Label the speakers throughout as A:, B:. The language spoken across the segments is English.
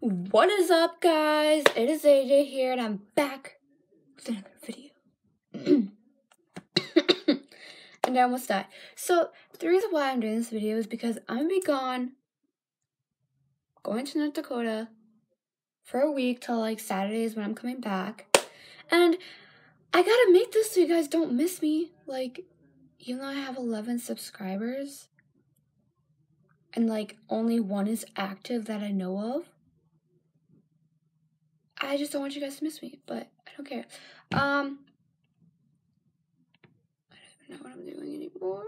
A: What is up, guys? It is AJ here, and I'm back with another video. And I almost died. So, the reason why I'm doing this video is because I'm gonna be gone, going to North Dakota for a week till like Saturdays when I'm coming back. And I gotta make this so you guys don't miss me. Like, even though I have 11 subscribers, and like only one is active that I know of, I just don't want you guys to miss me, but I don't care. I don't even know what I'm doing anymore.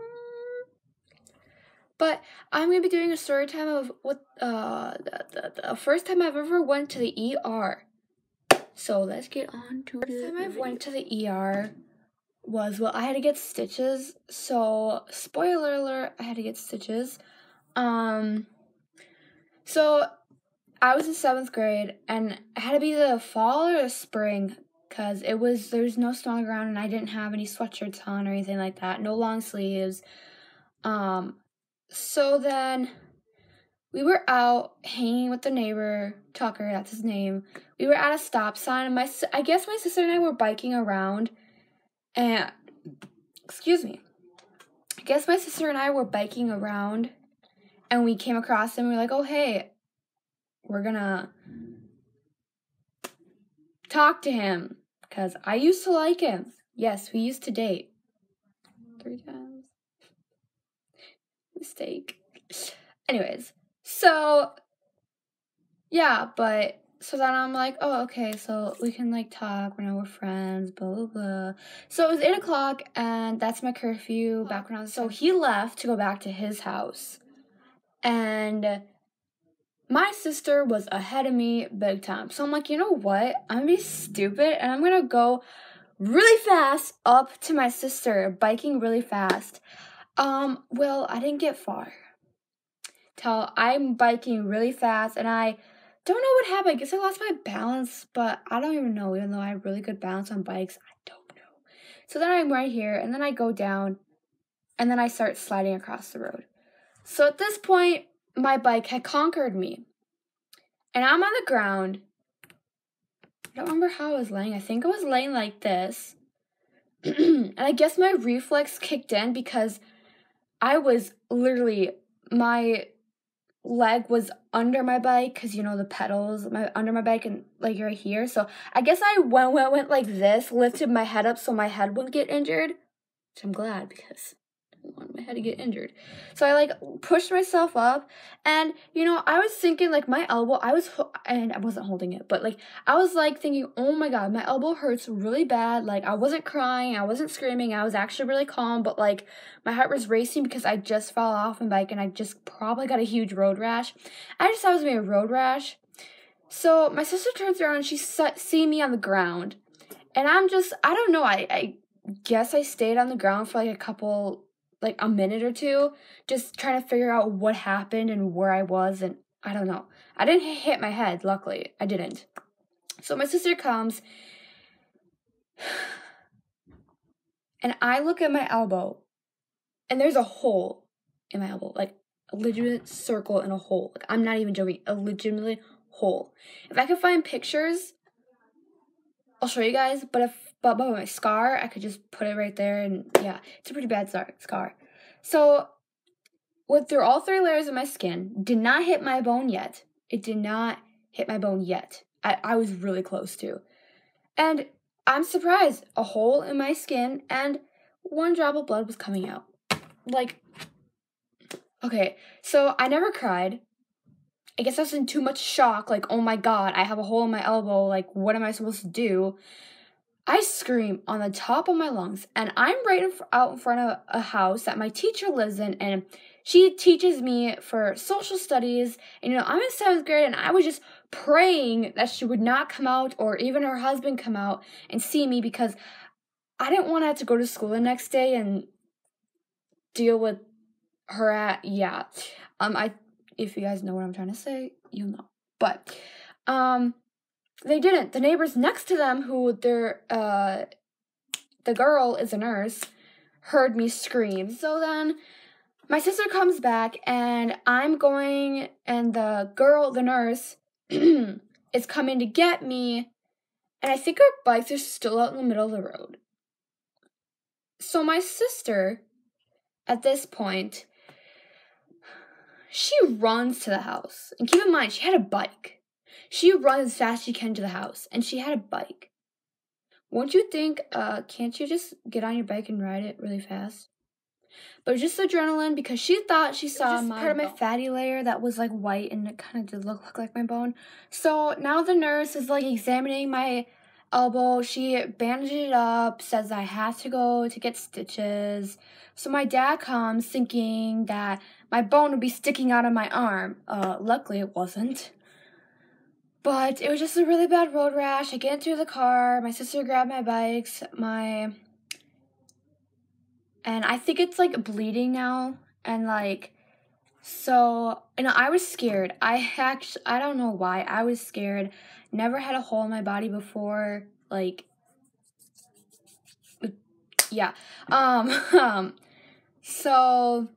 A: But I'm going to be doing a story time of what the first time I've ever went to the ER. So let's get on to it. The first time I went to the ER was, well, I had to get stitches. So, spoiler alert, I had to get stitches. So I was in 7th grade, and it had to be the fall or the spring, because there was no snow on the ground, and I didn't have any sweatshirts on or anything like that, no long sleeves. So then we were out hanging with the neighbor, Tucker, that's his name. We were at a stop sign, and I guess my sister and I were biking around, and, excuse me, I guess my sister and I were biking around, and we came across him, and we were like, oh, hey, we're gonna talk to him, because I used to like him. Yes, we used to date 3 times. Mistake. Anyways, so, yeah, but, so then I'm like, oh, okay, so we can, like, talk, we're friends, blah, blah, blah. So it was 8 o'clock, and that's my curfew back when I was, so he left to go back to his house, and my sister was ahead of me big time. So I'm like, you know what? I'm gonna be stupid, and I'm gonna go really fast up to my sister, biking really fast. Well, I didn't get far. Till I'm biking really fast, and I don't know what happened. I guess I lost my balance, but I don't even know, even though I have really good balance on bikes. I don't know. So then I'm right here, and then I go down, and then I start sliding across the road. So at this point, my bike had conquered me. And I'm on the ground. I don't remember how I was laying. I think I was laying like this. And I guess my reflex kicked in because I was literally, my leg was under my bike because, you know, the pedals under my bike and like right here. So I guess I went like this, lifted my head up so my head wouldn't get injured, which I'm glad because I didn't want my head to get injured. So I like pushed myself up, and you know, I was thinking like my elbow, and I wasn't holding it, but like I was like thinking, oh my god, my elbow hurts really bad. Like I wasn't crying, I wasn't screaming, I was actually really calm, but like my heart was racing because I just fell off my bike and I just probably got a huge road rash. I just thought it was gonna be a road rash. So my sister turns around and she see me on the ground, and I don't know, I guess I stayed on the ground for like a minute or two, just trying to figure out what happened and where I was, and I don't know. I didn't hit my head, luckily. I didn't. So my sister comes, and I look at my elbow, and there's a hole in my elbow, like a legitimate circle and a hole. Like, I'm not even joking, a legitimate hole. If I could find pictures, I'll show you guys, but my scar, I could just put it right there, and yeah, it's a pretty bad scar. So, went through all 3 layers of my skin, did not hit my bone yet. It did not hit my bone yet. I was really close to. And I'm surprised, a hole in my skin, and 1 drop of blood was coming out. Like, okay, so I never cried. I guess I was in too much shock, like, oh my god, I have a hole in my elbow, like, what am I supposed to do? I scream on the top of my lungs, and I'm right out in front of a house that my teacher lives in, and she teaches me for social studies, and, you know, I'm in 7th grade, and I was just praying that she would not come out, or even her husband come out and see me, because I didn't want to have to go to school the next day and deal with her if you guys know what I'm trying to say, you'll know, but, they didn't. The neighbors next to them, who the girl is a nurse, heard me scream. So then my sister comes back, and I'm going, and the nurse, is coming to get me, and I think our bikes are still out in the middle of the road. So my sister, at this point, she runs to the house. And keep in mind, she had a bike. She runs as fast as she can to the house, and she had a bike. Won't you think, can't you just get on your bike and ride it really fast? But just adrenaline, because she thought she saw part of my fatty layer that was like white, and it kind of did look like my bone. So now the nurse is like examining my elbow. She bandaged it up, says I have to go to get stitches. So my dad comes thinking that my bone would be sticking out of my arm. Luckily it wasn't. But it was just a really bad road rash. I get into the car. My sister grabbed my bikes. And I think it's like bleeding now. And like, so, I was scared. I don't know why. I was scared. Never had a hole in my body before. Like, yeah. So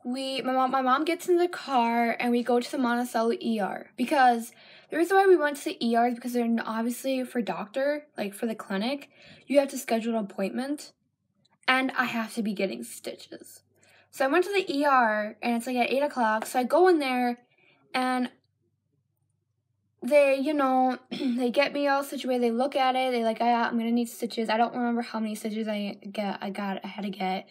A: my mom gets in the car and we go to the Monticello ER, because the reason why we went to the ER is because they're obviously for doctor, like for the clinic, you have to schedule an appointment, and I have to be getting stitches. So I went to the ER and it's like at 8 o'clock. So I go in there and they, they get me all situated. They look at it. They like, I'm going to need stitches. I don't remember how many stitches I had to get.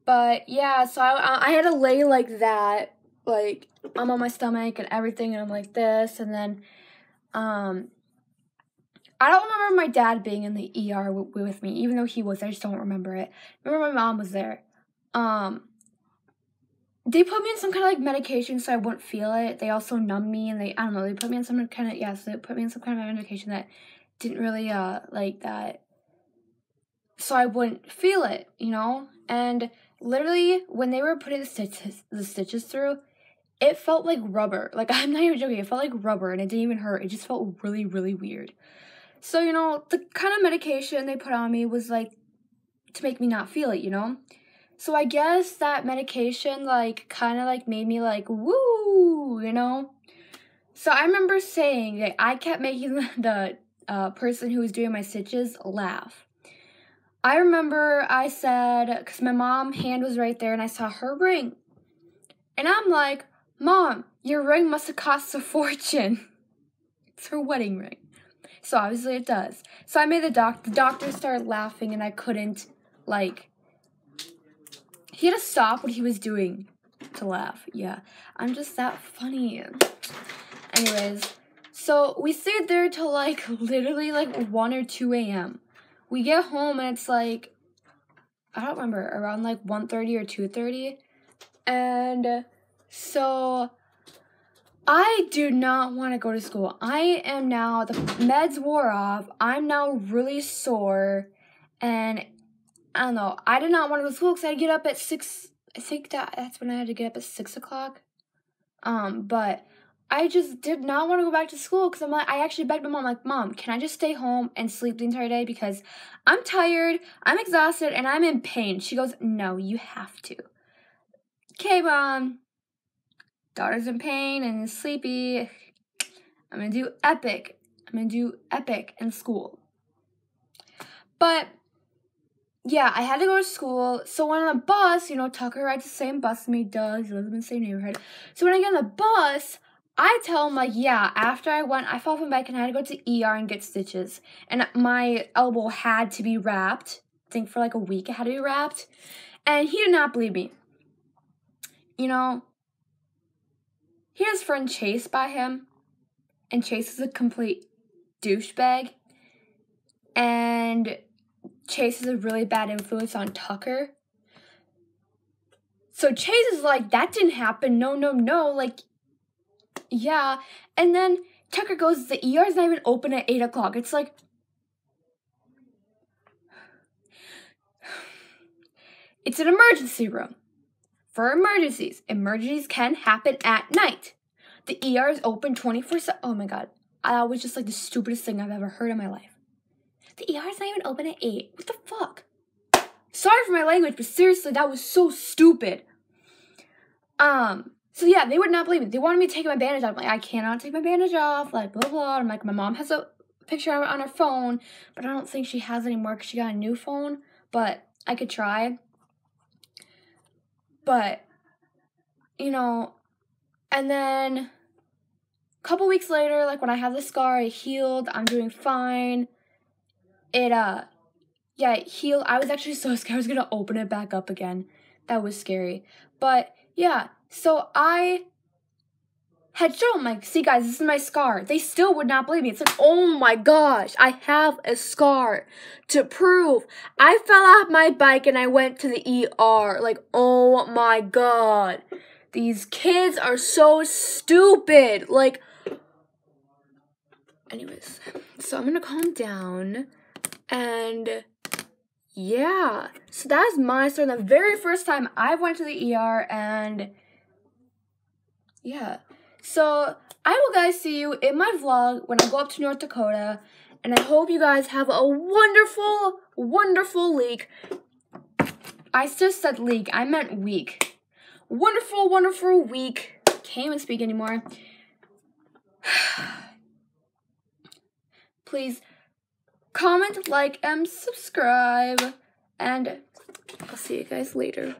A: But yeah, so I had to lay like that, like I'm on my stomach and everything, and I'm like this, and then I don't remember my dad being in the ER with me, even though he was. I just don't remember it. I remember my mom was there. They put me in some kind of like medication so I wouldn't feel it. They also numbed me, and they put me in some kind of so they put me in some kind of medication that didn't really like that, so I wouldn't feel it, and literally, when they were putting the stitches through, it felt like rubber. Like, I'm not even joking. It felt like rubber, and it didn't even hurt. It just felt really, really weird. So, the kind of medication they put on me was, like, to make me not feel it, So I guess that medication, like, kind of, like, made me, like, woo, So I remember saying that I kept making the person who was doing my stitches laugh. I remember I said, because my mom's hand was right there, and I saw her ring. And I'm like, Mom, your ring must have cost a fortune. It's her wedding ring. So obviously it does. So I made the doctor start laughing, and I couldn't, he had to stop what he was doing to laugh. Yeah, I'm just that funny. Anyways, so we stayed there till, literally, 1 or 2 a.m. We get home, and it's, I don't remember, around, 1:30 or 2:30. And so I do not want to go to school. I am now, the meds wore off. I'm now really sore. And I don't know. I did not want to go to school because I had to get up at 6. I think that's when I had to get up at 6 o'clock. But I just did not want to go back to school because I actually begged my mom, Mom, can I just stay home and sleep the entire day because I'm tired, I'm exhausted, and I'm in pain. She goes, no, you have to. Okay, Mom. Daughter's in pain and sleepy. I'm going to do epic. I'm going to do epic in school. But yeah, I had to go to school. So when on the bus, Tucker rides the same bus as me, does. He lives in the same neighborhood. So when I get on the bus, I tell him, after I fell off my bike and I had to go to ER and get stitches. And my elbow had to be wrapped. I think for a week it had to be wrapped. And he did not believe me. He has his friend Chase by him. And Chase is a complete douchebag. And Chase is a really bad influence on Tucker. So Chase is like, that didn't happen. No. Yeah. And then Tucker goes, the ER is not even open at 8 o'clock. It's like, it's an emergency room. For emergencies. Emergencies can happen at night. The ER is open 24/7. Oh my God. That was just the stupidest thing I've ever heard in my life. The ER is not even open at 8. What the fuck? Sorry for my language, but seriously, that was so stupid. So yeah, they would not believe me. They wanted me to take my bandage off. I'm like, I cannot take my bandage off, like, blah, blah. I'm like, my mom has a picture of it on her phone, but I don't think she has anymore because she got a new phone, but I could try. But, you know, and then a couple weeks later, like, when I have the scar, it healed. I'm doing fine. It healed. I was actually so scared I was gonna open it back up again. That was scary. But, yeah, so I had shown them, like, see guys, this is my scar. They still would not believe me. It's like, oh my gosh, I have a scar to prove. I fell off my bike and I went to the ER. Like, oh my god. These kids are so stupid. Like, anyways, so I'm gonna calm down. And yeah, so that is my story. The very first time I went to the ER, and yeah. So I will guys see you in my vlog when I go up to North Dakota, and I hope you guys have a wonderful, wonderful week. I just said league, I meant week. Wonderful, wonderful week. Can't even speak anymore. Please comment, like, and subscribe, and I'll see you guys later.